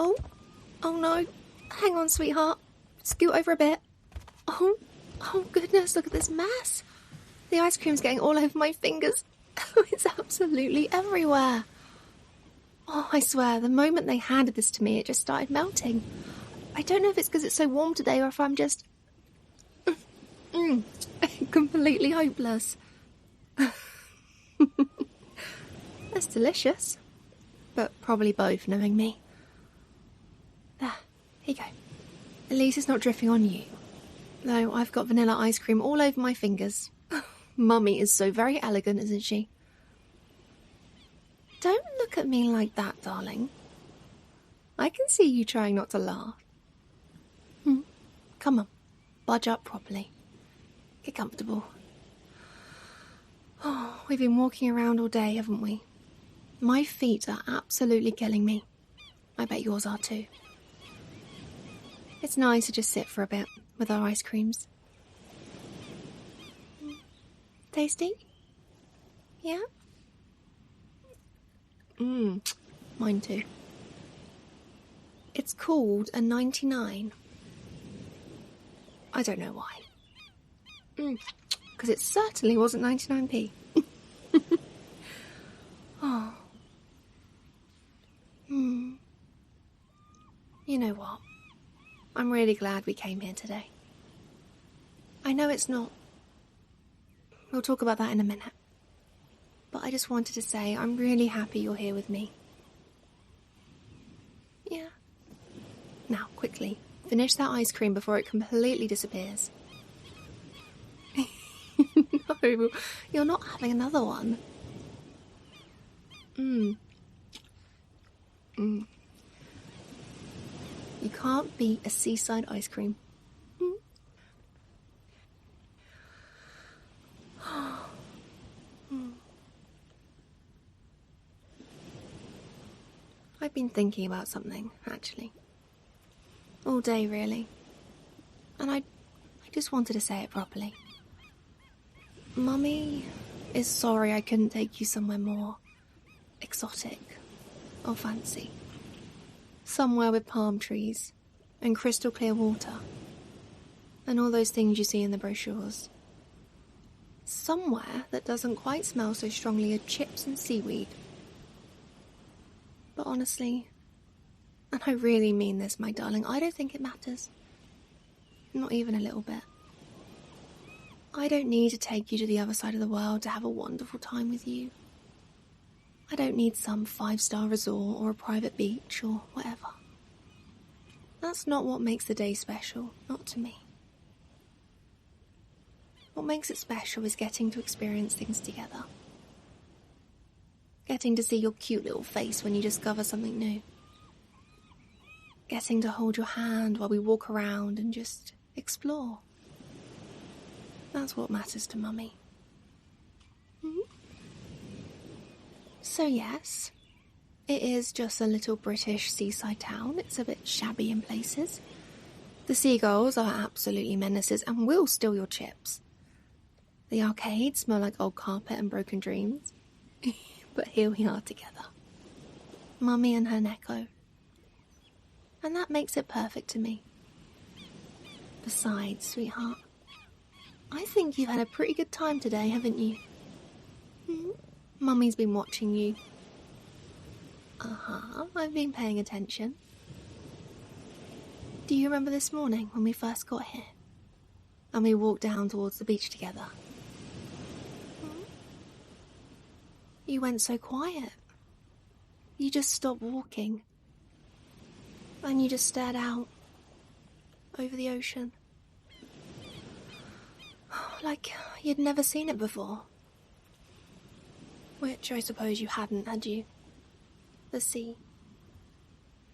Oh no. Hang on, sweetheart. Scoot over a bit. Oh goodness, look at this mess. The ice cream's getting all over my fingers. It's absolutely everywhere. Oh, I swear, the moment they handed this to me, it just started melting. I don't know if it's because it's so warm today or if I'm just... completely hopeless. That's delicious. But probably both, knowing me. There, here you go. At least it's not drifting on you. Though I've got vanilla ice cream all over my fingers. Mummy is so very elegant, isn't she? Don't look at me like that, darling. I can see you trying not to laugh. Come on, budge up properly. Get comfortable. Oh, we've been walking around all day, haven't we? My feet are absolutely killing me. I bet yours are too. It's nice to just sit for a bit with our ice creams. Tasty? Yeah? Mine too. It's called a 99. I don't know why. Because it certainly wasn't 99p. Oh. You know what? I'm really glad we came here today. I know it's not. We'll talk about that in a minute. But I just wanted to say I'm really happy you're here with me. Yeah. Now, quickly, finish that ice cream before it completely disappears. No, you're not having another one. You can't beat a seaside ice cream. I've been thinking about something, actually. All day, really. And I just wanted to say it properly. Mummy is sorry I couldn't take you somewhere more exotic or fancy. Somewhere with palm trees and crystal clear water and all those things you see in the brochures. Somewhere that doesn't quite smell so strongly of chips and seaweed. But honestly, and I really mean this, my darling, I don't think it matters. Not even a little bit. I don't need to take you to the other side of the world to have a wonderful time with you. I don't need some 5-star resort or a private beach or whatever. That's not what makes the day special, not to me. What makes it special is getting to experience things together. Getting to see your cute little face when you discover something new. Getting to hold your hand while we walk around and just explore. That's what matters to Mummy. So yes, it is just a little British seaside town. It's a bit shabby in places. The seagulls are absolutely menaces and will steal your chips. The arcades smell like old carpet and broken dreams. But here we are together. Mummy and her Neko. And that makes it perfect to me. Besides, sweetheart, I think you've had a pretty good time today, haven't you? Mummy's been watching you. I've been paying attention. Do you remember this morning when we first got here? And we walked down towards the beach together? You went so quiet. You just stopped walking. And you just stared out over the ocean. Like you'd never seen it before. Which I suppose you hadn't, had you? The sea.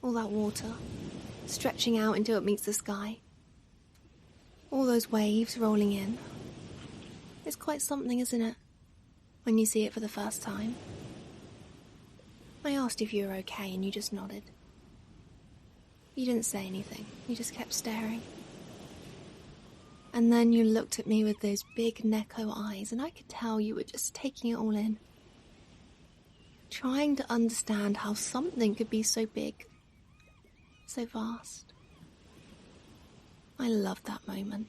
All that water, stretching out until it meets the sky. All those waves rolling in. It's quite something, isn't it? When you see it for the first time. I asked if you were okay and you just nodded. You didn't say anything, you just kept staring. And then you looked at me with those big Neko eyes and I could tell you were just taking it all in. Trying to understand how something could be so big so vast. I loved that moment.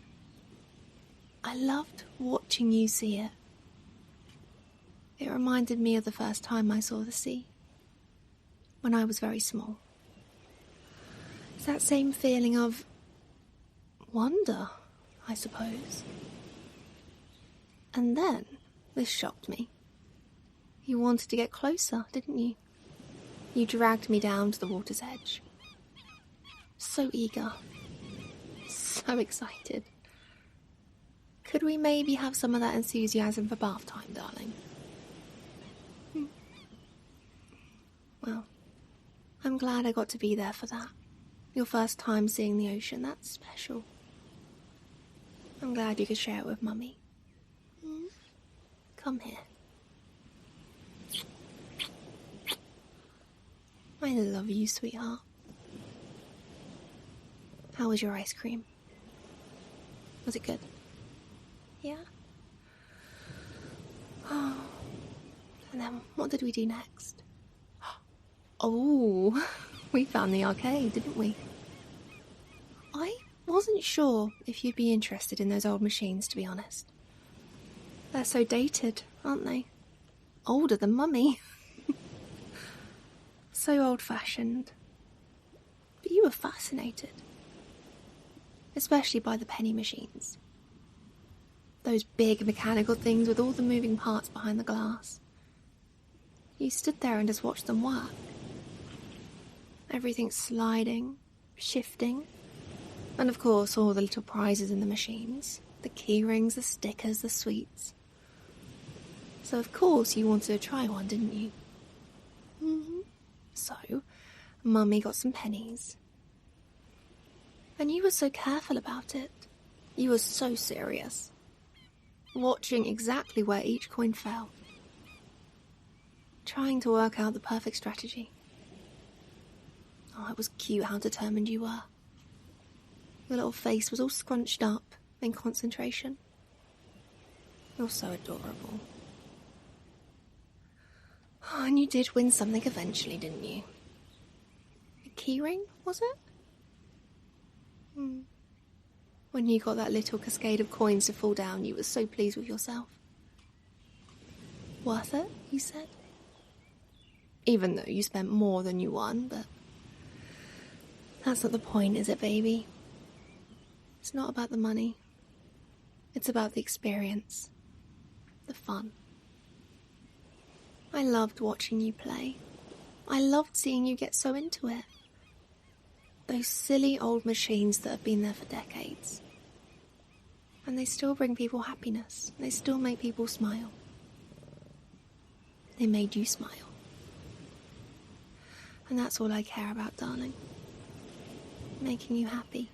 I loved watching you see it. It reminded me of the first time I saw the sea, when I was very small. It's that same feeling of wonder, I suppose. And then this shocked me. You wanted to get closer, didn't you? You dragged me down to the water's edge. So eager. So excited. Could we maybe have some of that enthusiasm for bath time, darling? Well, I'm glad I got to be there for that. Your first time seeing the ocean, that's special. I'm glad you could share it with Mummy. Come here. I love you, sweetheart. How was your ice cream? Was it good? Yeah? Oh. And then what did we do next? Oh, we found the arcade, didn't we? I wasn't sure if you'd be interested in those old machines, to be honest. They're so dated, aren't they? Older than Mummy. So old-fashioned. But you were fascinated. Especially by the penny machines. Those big mechanical things with all the moving parts behind the glass. You stood there and just watched them work. Everything sliding, shifting, and of course all the little prizes in the machines. The key rings, the stickers, the sweets. So of course you wanted to try one, didn't you? So, Mummy got some pennies. And you were so careful about it. You were so serious. Watching exactly where each coin fell. Trying to work out the perfect strategy. Oh, it was cute how determined you were. Your little face was all scrunched up in concentration. You're so adorable. Oh, and you did win something eventually, didn't you? A keyring, was it? When you got that little cascade of coins to fall down, you were so pleased with yourself. Worth it, you said? Even though you spent more than you won, but that's not the point, is it, baby? It's not about the money. It's about the experience. The fun. I loved watching you play. I loved seeing you get so into it. Those silly old machines that have been there for decades. And they still bring people happiness. They still make people smile. They made you smile. And that's all I care about, darling. Making you happy.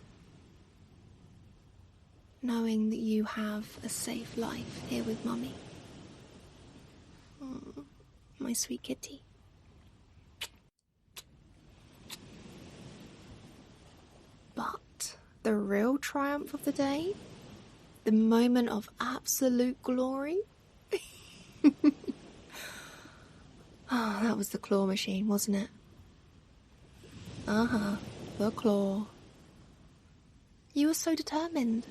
Knowing that you have a safe life here with Mummy. Oh, my sweet kitty. But the real triumph of the day, the moment of absolute glory. Oh, that was the claw machine, wasn't it? The claw. You were so determined.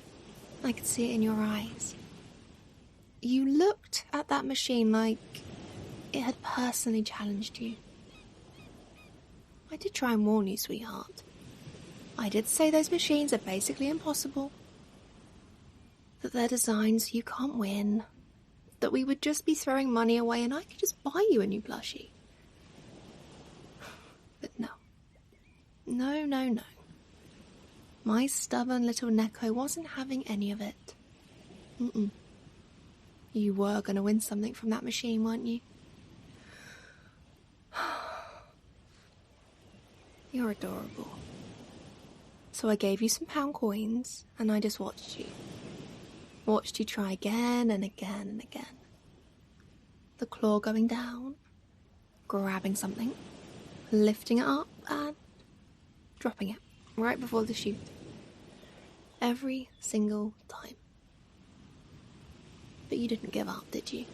I could see it in your eyes. You looked at that machine like it had personally challenged you. I did try and warn you, sweetheart. I did say those machines are basically impossible. That they're designs you can't win. That we would just be throwing money away and I could just buy you a new plushie. But no. No. My stubborn little Neko wasn't having any of it. You were going to win something from that machine, weren't you? You're adorable. So I gave you some pound coins and I just watched you. Watched you try again and again and again. The claw going down, grabbing something, lifting it up and dropping it right before the shoot. Every single time. But you didn't give up, did you?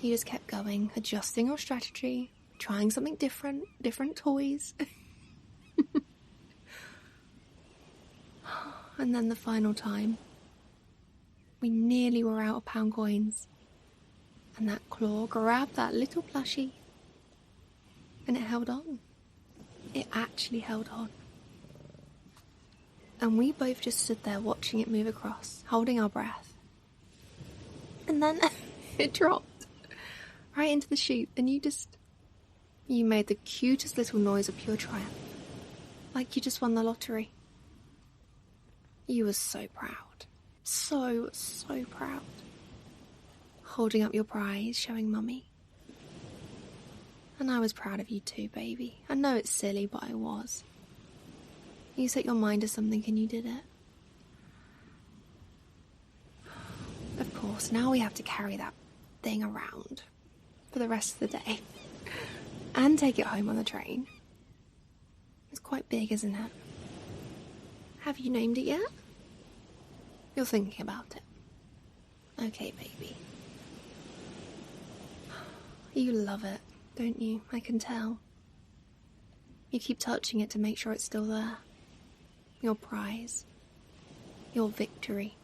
You just kept going, adjusting your strategy, trying something different toys. And then the final time, we nearly were out of pound coins. And that claw grabbed that little plushie. And it held on. It actually held on. And we both just stood there watching it move across, holding our breath. And then it dropped right into the chute, and you made the cutest little noise of pure triumph. Like you just won the lottery. You were so proud. So proud. Holding up your prize, showing Mummy. And I was proud of you too, baby. I know it's silly, but I was. You set your mind to something and you did it. Of course, now we have to carry that thing around for the rest of the day. And take it home on the train. It's quite big, isn't it? Have you named it yet? You're thinking about it. Okay, baby. You love it, don't you? I can tell. You keep touching it to make sure it's still there. Your prize. Your victory.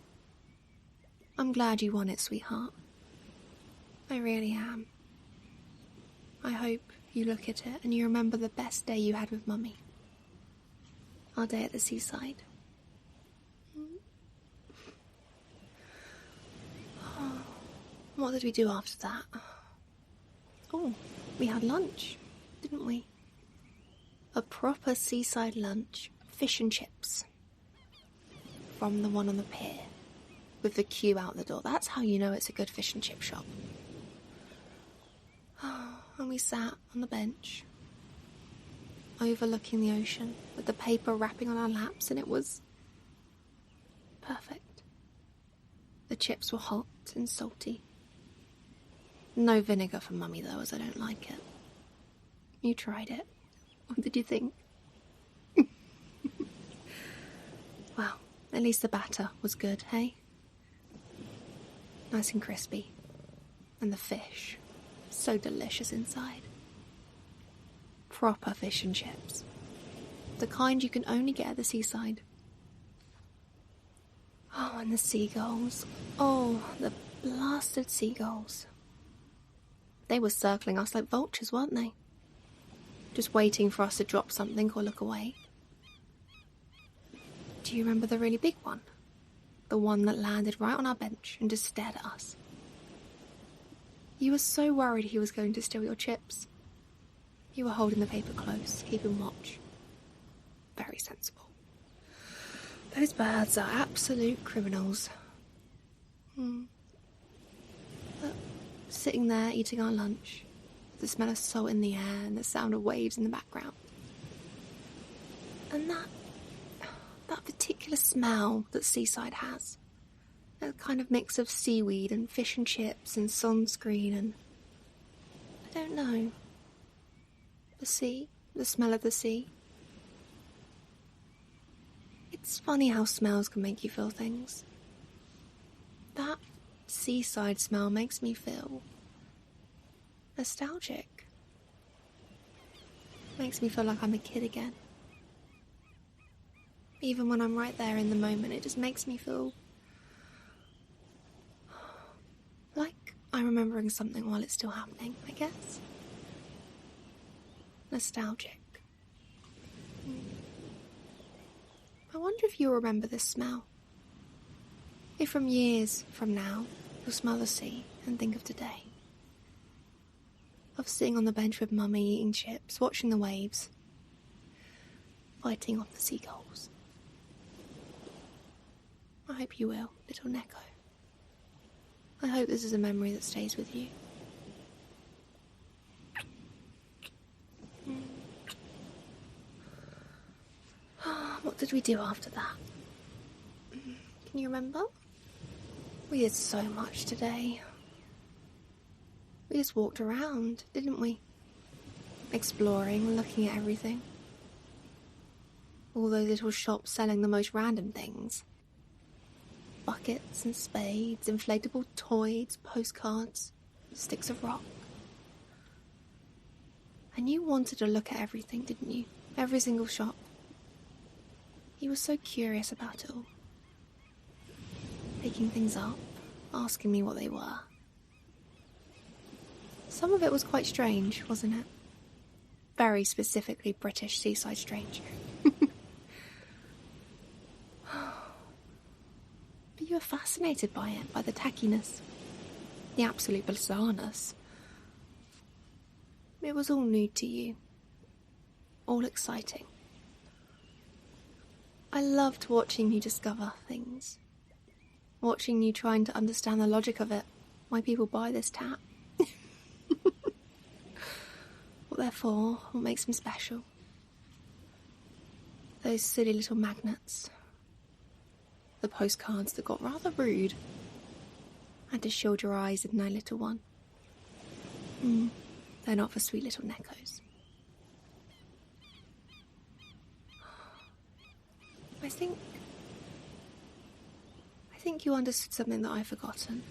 I'm glad you won it, sweetheart. I really am. I hope you look at it and you remember the best day you had with Mummy. Our day at the seaside. What did we do after that? Oh, we had lunch, didn't we? A proper seaside lunch. Fish and chips. From the one on the pier. With the queue out the door. That's how you know it's a good fish and chip shop. And we sat on the bench, overlooking the ocean, with the paper wrapping on our laps, and it was perfect. The chips were hot and salty. No vinegar for Mummy, though, as I don't like it. You tried it. What did you think? Well, at least the batter was good, hey? Nice and crispy. And the fish, so delicious inside. Proper fish and chips. The kind you can only get at the seaside. Oh, and the seagulls. Oh, the blasted seagulls. They were circling us like vultures, weren't they? Just waiting for us to drop something or look away. Do you remember the really big one? The one that landed right on our bench and just stared at us. You were so worried he was going to steal your chips. You were holding the paper close, keeping watch. Very sensible. Those birds are absolute criminals. But sitting there eating our lunch, the smell of salt in the air and the sound of waves in the background. And that particular smell that Seaside has. A kind of mix of seaweed and fish and chips and sunscreen and... I don't know. The sea. The smell of the sea. It's funny how smells can make you feel things. That seaside smell makes me feel nostalgic. Makes me feel like I'm a kid again. Even when I'm right there in the moment, it just makes me feel like I'm remembering something while it's still happening, I guess. Nostalgic. I wonder if you'll remember this smell. If from years from now, you'll smell the sea and think of today. Of sitting on the bench with Mummy eating chips, watching the waves, fighting off the seagulls. I hope you will, little Neko. I hope this is a memory that stays with you. What did we do after that? Can you remember? We did so much today. We just walked around, didn't we? Exploring, looking at everything. All those little shops selling the most random things. Buckets and spades, inflatable toys, postcards, sticks of rock. And you wanted to look at everything, didn't you? Every single shop. You were so curious about it all. picking things up, asking me what they were. Some of it was quite strange, wasn't it? Very specifically British Seaside strange. But you were fascinated by it, by the tackiness, the absolute bizarreness. It was all new to you, all exciting. I loved watching you discover things, watching you trying to understand the logic of it, why people buy this tap. What they're for, what makes them special. Those silly little magnets. The postcards that got rather rude. Had to shield your eyes in no little one. They're not for sweet little Nekos. I think you understood something that I've forgotten.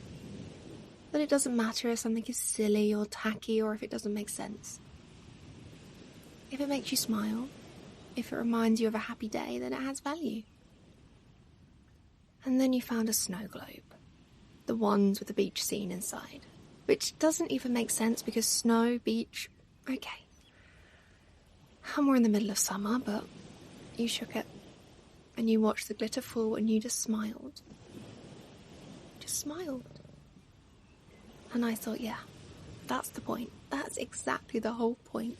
That it doesn't matter if something is silly or tacky or if it doesn't make sense. If it makes you smile, if it reminds you of a happy day, then it has value. And then you found a snow globe. The ones with the beach scene inside. Which doesn't even make sense because snow, beach, okay. And we're in the middle of summer, but you shook it. And you watched the glitter fall and you just smiled. Just smiled. And I thought, yeah, that's the point. That's exactly the whole point.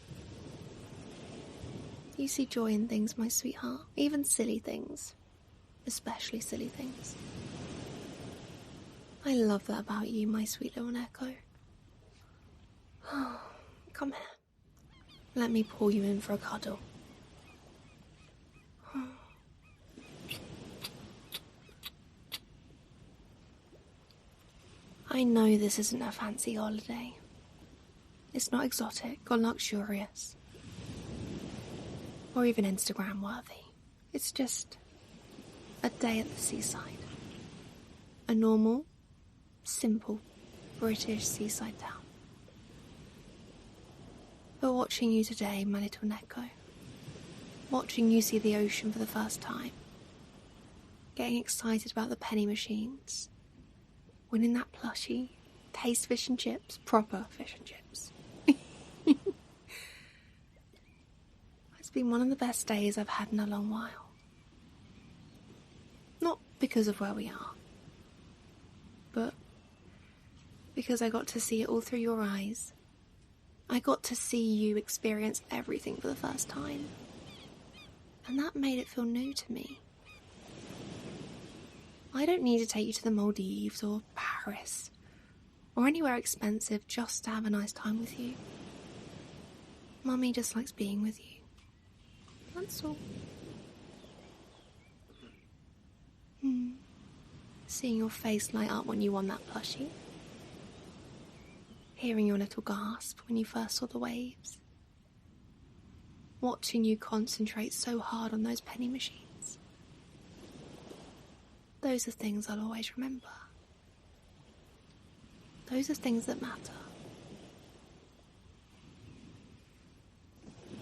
You see joy in things, my sweetheart. Even silly things. Especially silly things. I love that about you, my sweet little Neko. Come here. Let me pull you in for a cuddle. I know this isn't a fancy holiday. It's not exotic or luxurious. Or even Instagram worthy. It's just a day at the seaside. A normal, simple British seaside town. But watching you today, my little Neko, watching you see the ocean for the first time, getting excited about the penny machines, winning that plushie, taste fish and chips, proper fish and chips. It's been one of the best days I've had in a long while. Not because of where we are, but because I got to see it all through your eyes. I got to see you experience everything for the first time. And that made it feel new to me. I don't need to take you to the Maldives or Paris or anywhere expensive just to have a nice time with you. Mummy just likes being with you. That's all. Seeing your face light up when you won that plushie. Hearing your little gasp when you first saw the waves. Watching you concentrate so hard on those penny machines. Those are things I'll always remember. Those are things that matter.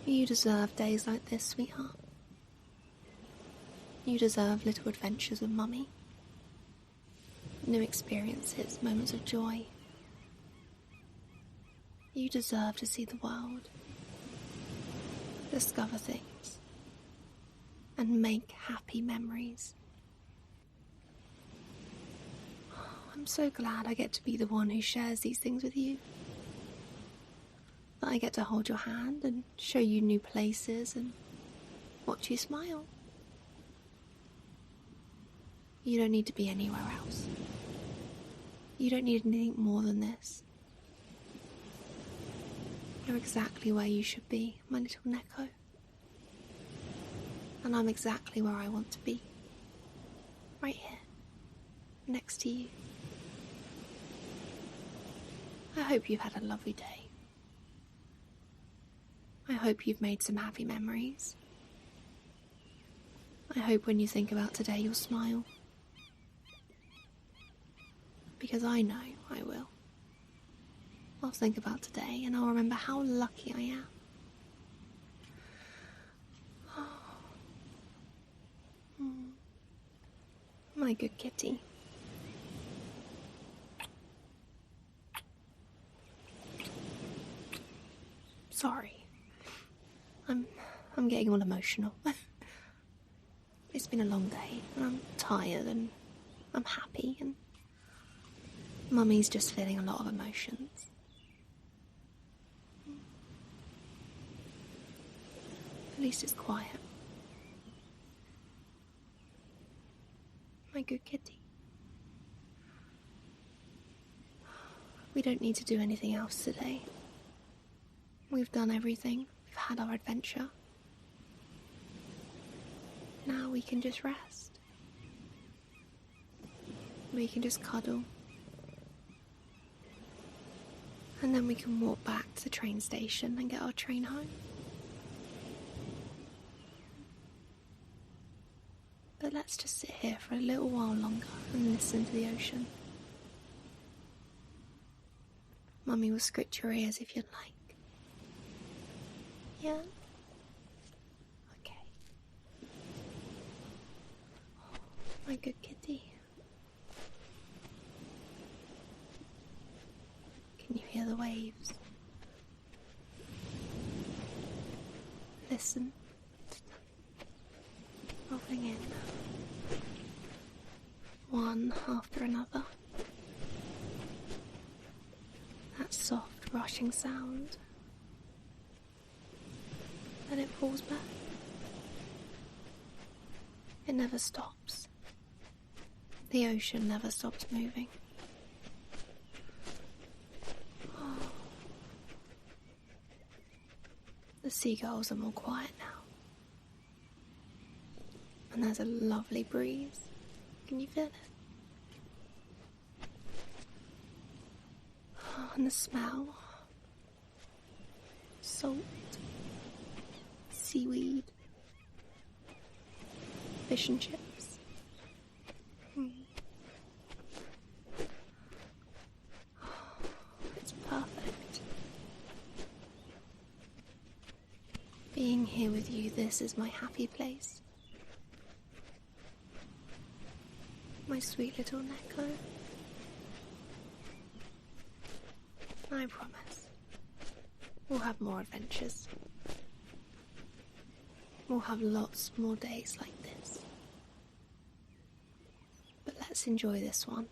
You deserve days like this, sweetheart. You deserve little adventures with Mummy. New experiences, moments of joy. You deserve to see the world. Discover things. And make happy memories. I'm so glad I get to be the one who shares these things with you. That I get to hold your hand and show you new places and watch you smile. You don't need to be anywhere else. You don't need anything more than this. You're exactly where you should be, my little Neko. And I'm exactly where I want to be. Right here, next to you. I hope you've had a lovely day. I hope you've made some happy memories. I hope when you think about today you'll smile. Because I know I will. I'll think about today and I'll remember how lucky I am. My good kitty. Sorry. I'm getting all emotional. It's been a long day, and I'm tired, and I'm happy, and Mummy's just feeling a lot of emotions. At least it's quiet. My good kitty. We don't need to do anything else today. We've done everything. We've had our adventure. Now we can just rest. We can just cuddle. And then we can walk back to the train station and get our train home. But let's just sit here for a little while longer and listen to the ocean. Mummy will scratch your ears if you'd like. Yeah? Okay. Oh, my good kitty. Can you hear the waves? Listen. Rolling in. One after another. That soft rushing sound. Then it falls back. It never stops. The ocean never stops moving. Oh. The seagulls are more quiet now. And there's a lovely breeze. Can you feel it? Oh, and the smell. Salt. Seaweed. Fish and chips. It's perfect. Being here with you, this is my happy place. My sweet little Neko. I promise. We'll have more adventures. We'll have lots more days like this. But let's enjoy this one.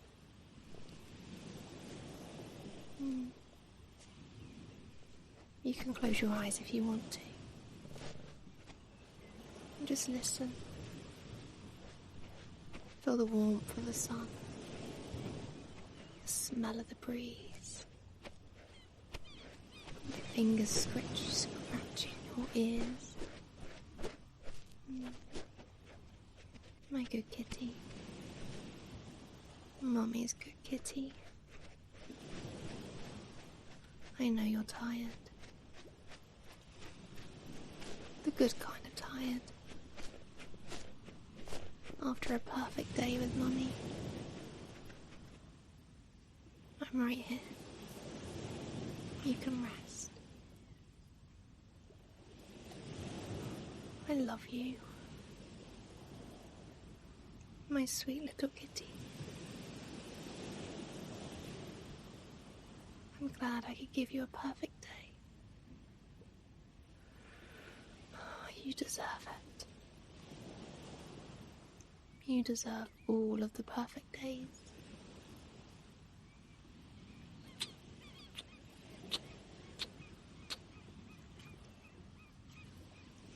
You can close your eyes if you want to. And just listen. Feel the warmth of the sun. The smell of the breeze. Your fingers scratching your ears. My good kitty. Mummy's good kitty. I know you're tired. The good kind of tired. After a perfect day with Mummy. I'm right here. You can rest. I love you. My sweet little kitty. I'm glad I could give you a perfect day. You deserve it. You deserve all of the perfect days.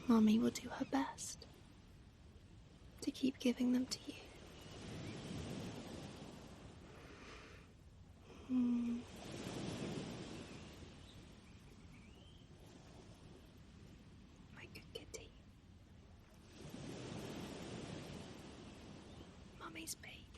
Mummy will do her best to keep giving them to you. My good kitty. Mummy's baby.